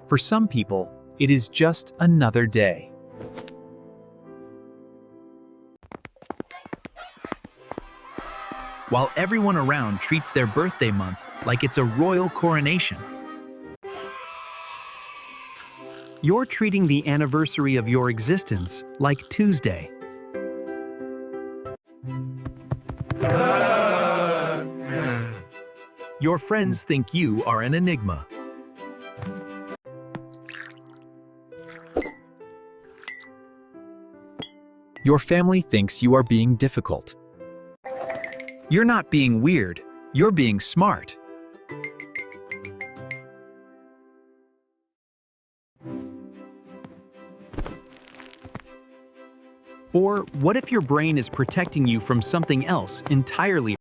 For some people, it is just another day. While everyone around treats their birthday month like it's a royal coronation, you're treating the anniversary of your existence like Tuesday. Your friends think you are an enigma. Your family thinks you are being difficult. You're not being weird, you're being smart. Or what if your brain is protecting you from something else entirely?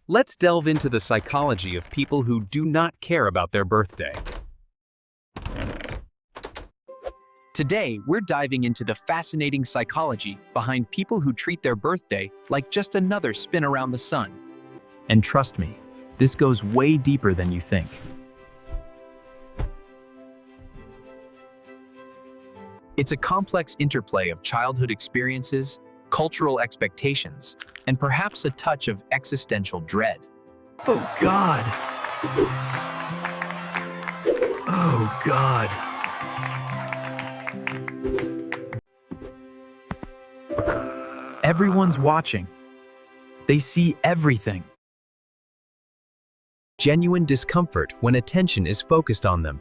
Let's delve into the psychology of people who do not care about their birthday. Today, we're diving into the fascinating psychology behind people who treat their birthday like just another spin around the sun. And trust me, this goes way deeper than you think. It's a complex interplay of childhood experiences, cultural expectations, and perhaps a touch of existential dread. Oh God! Oh God! Everyone's watching. They see everything. Genuine discomfort when attention is focused on them.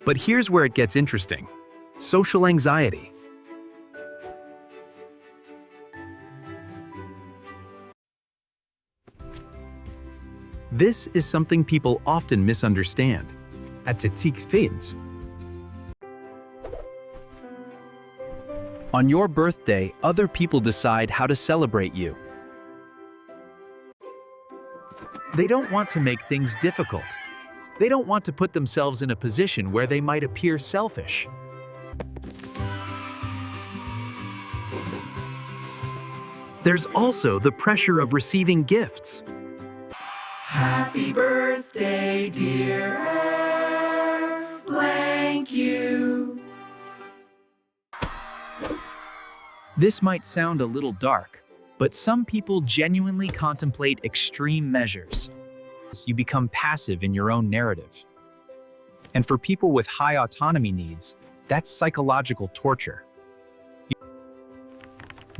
But here's where it gets interesting. Social anxiety. This is something people often misunderstand. On your birthday, other people decide how to celebrate you. They don't want to make things difficult. They don't want to put themselves in a position where they might appear selfish. There's also the pressure of receiving gifts. Happy birthday, dear blank you. This might sound a little dark, but some people genuinely contemplate extreme measures. You become passive in your own narrative. And for people with high autonomy needs, that's psychological torture.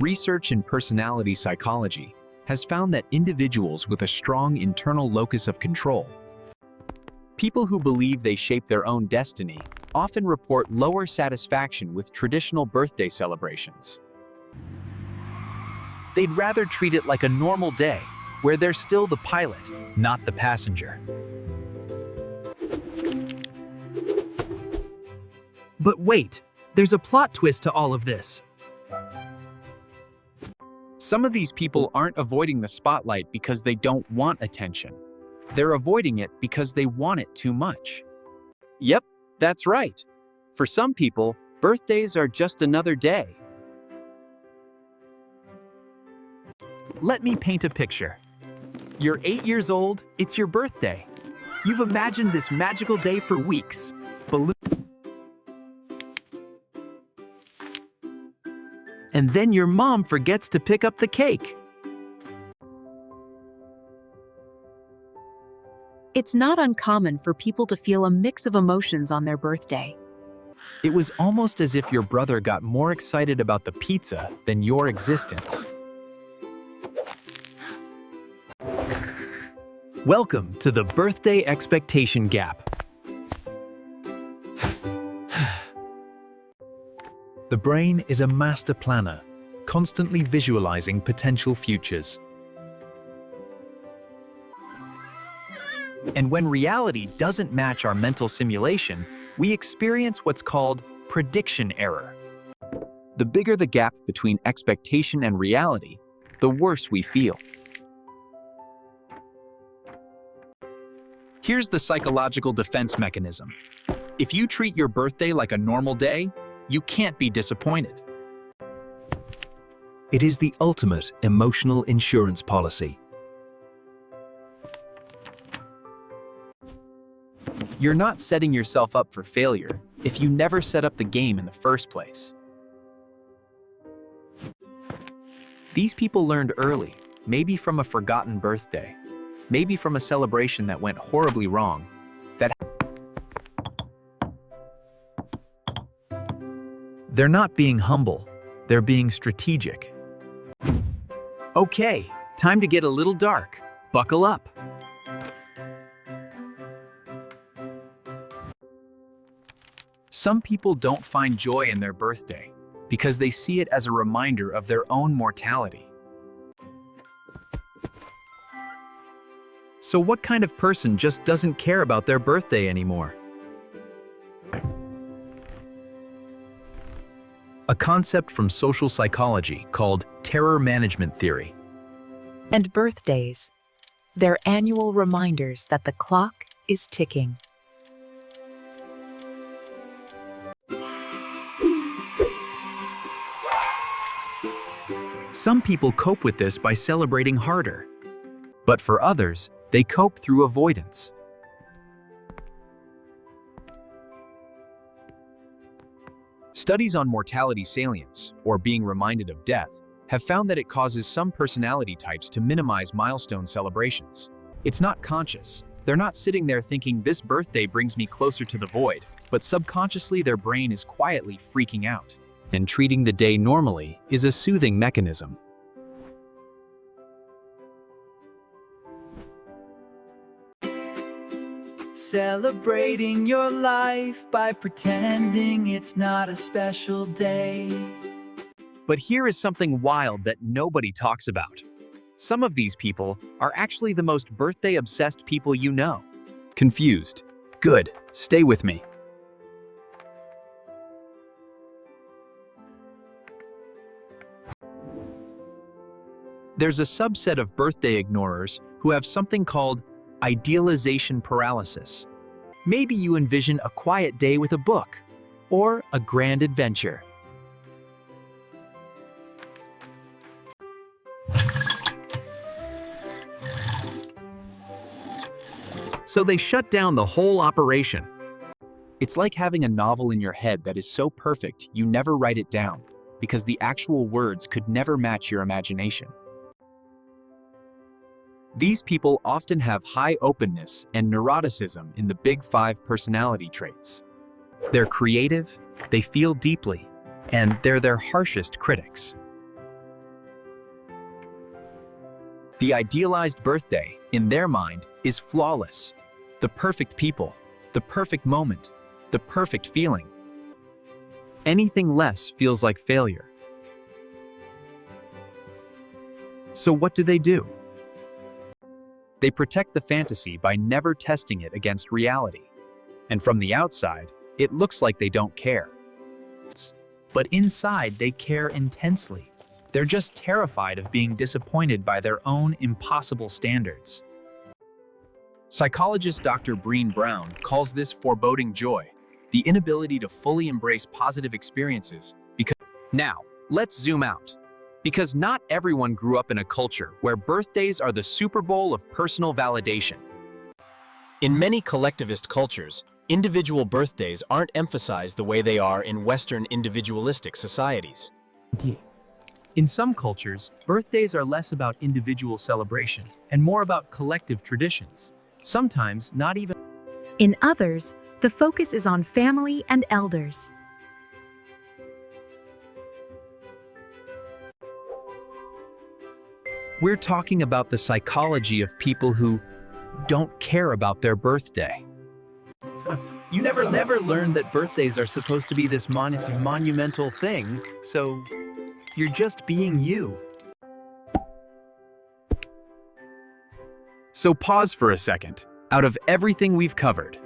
Research in personality psychology has found that individuals with a strong internal locus of control, people who believe they shape their own destiny, often report lower satisfaction with traditional birthday celebrations. They'd rather treat it like a normal day, where they're still the pilot, not the passenger. But wait, there's a plot twist to all of this. Some of these people aren't avoiding the spotlight because they don't want attention. They're avoiding it because they want it too much. Yep, that's right. For some people, birthdays are just another day. Let me paint a picture. You're 8 years old, it's your birthday. You've imagined this magical day for weeks. And then your mom forgets to pick up the cake. It's not uncommon for people to feel a mix of emotions on their birthday. It was almost as if your brother got more excited about the pizza than your existence. Welcome to the birthday expectation gap. The brain is a master planner, constantly visualizing potential futures. And when reality doesn't match our mental simulation, we experience what's called prediction error. The bigger the gap between expectation and reality, the worse we feel. Here's the psychological defense mechanism. If you treat your birthday like a normal day, you can't be disappointed. It is the ultimate emotional insurance policy. You're not setting yourself up for failure if you never set up the game in the first place. These people learned early, maybe from a forgotten birthday, maybe from a celebration that went horribly wrong, that they're not being humble, they're being strategic. Okay, time to get a little dark. Buckle up. Some people don't find joy in their birthday because they see it as a reminder of their own mortality. So what kind of person just doesn't care about their birthday anymore? A concept from social psychology called terror management theory. And birthdays. They're annual reminders that the clock is ticking. Some people cope with this by celebrating harder. But for others, they cope through avoidance. Studies on mortality salience, or being reminded of death, have found that it causes some personality types to minimize milestone celebrations. It's not conscious. They're not sitting there thinking, this birthday brings me closer to the void, but subconsciously their brain is quietly freaking out. And treating the day normally is a soothing mechanism. Celebrating your life by pretending it's not a special day. But here is something wild that nobody talks about. Some of these people are actually the most birthday-obsessed people you know. Confused. Good. Stay with me. There's a subset of birthday ignorers who have something called idealization paralysis. Maybe you envision a quiet day with a book or a grand adventure. So they shut down the whole operation. It's like having a novel in your head that is so perfect you never write it down because the actual words could never match your imagination. These people often have high openness and neuroticism in the big 5 personality traits. They're creative, they feel deeply, and they're their harshest critics. The idealized birthday, in their mind, is flawless. The perfect people, the perfect moment, the perfect feeling. Anything less feels like failure. So what do? They protect the fantasy by never testing it against reality. And from the outside, it looks like they don't care. But inside, they care intensely. They're just terrified of being disappointed by their own impossible standards. Psychologist Dr. Breen Brown calls this foreboding joy, the inability to fully embrace positive experiences. Now, let's zoom out. Because not everyone grew up in a culture where birthdays are the Super Bowl of personal validation. In many collectivist cultures, individual birthdays aren't emphasized the way they are in Western individualistic societies. In some cultures, birthdays are less about individual celebration and more about collective traditions. Sometimes not even. In others, the focus is on family and elders. We're talking about the psychology of people who don't care about their birthday. You never learned that birthdays are supposed to be this monumental thing, so you're just being you. So pause for a second. Out of everything we've covered,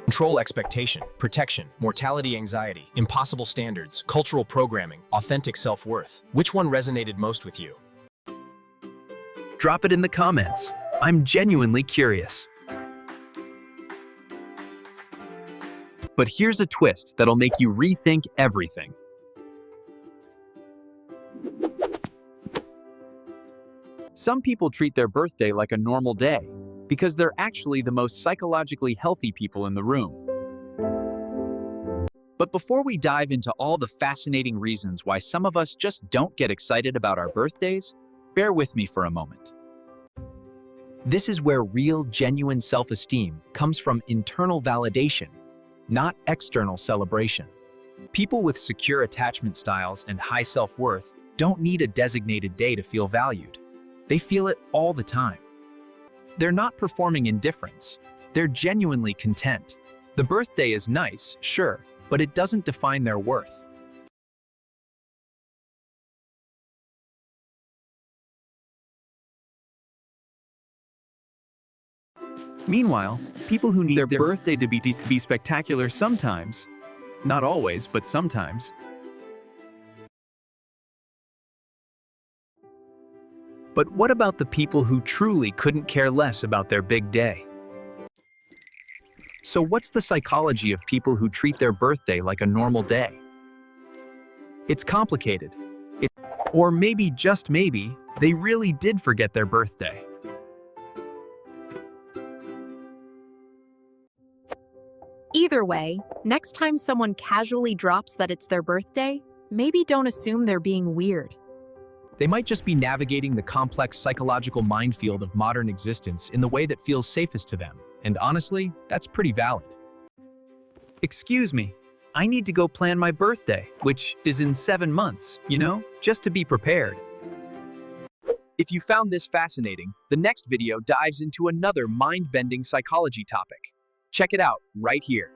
control expectation, protection, mortality anxiety, impossible standards, cultural programming, authentic self-worth, which one resonated most with you? Drop it in the comments. I'm genuinely curious. But here's a twist that'll make you rethink everything. Some people treat their birthday like a normal day. because they're actually the most psychologically healthy people in the room. But before we dive into all the fascinating reasons why some of us just don't get excited about our birthdays, bear with me for a moment. This is where real, genuine self-esteem comes from internal validation, not external celebration. People with secure attachment styles and high self-worth don't need a designated day to feel valued. They feel it all the time. They're not performing indifference. They're genuinely content. The birthday is nice, sure, but it doesn't define their worth. Meanwhile, people who need their birthday to be spectacular sometimes, not always, but sometimes. But what about the people who truly couldn't care less about their big day? So what's the psychology of people who treat their birthday like a normal day? It's complicated. Or maybe, just maybe, they really did forget their birthday. Either way, next time someone casually drops that it's their birthday, maybe don't assume they're being weird. They might just be navigating the complex psychological minefield of modern existence in the way that feels safest to them. And honestly, that's pretty valid. Excuse me, I need to go plan my birthday, which is in 7 months, just to be prepared. If you found this fascinating, the next video dives into another mind-bending psychology topic. Check it out right here.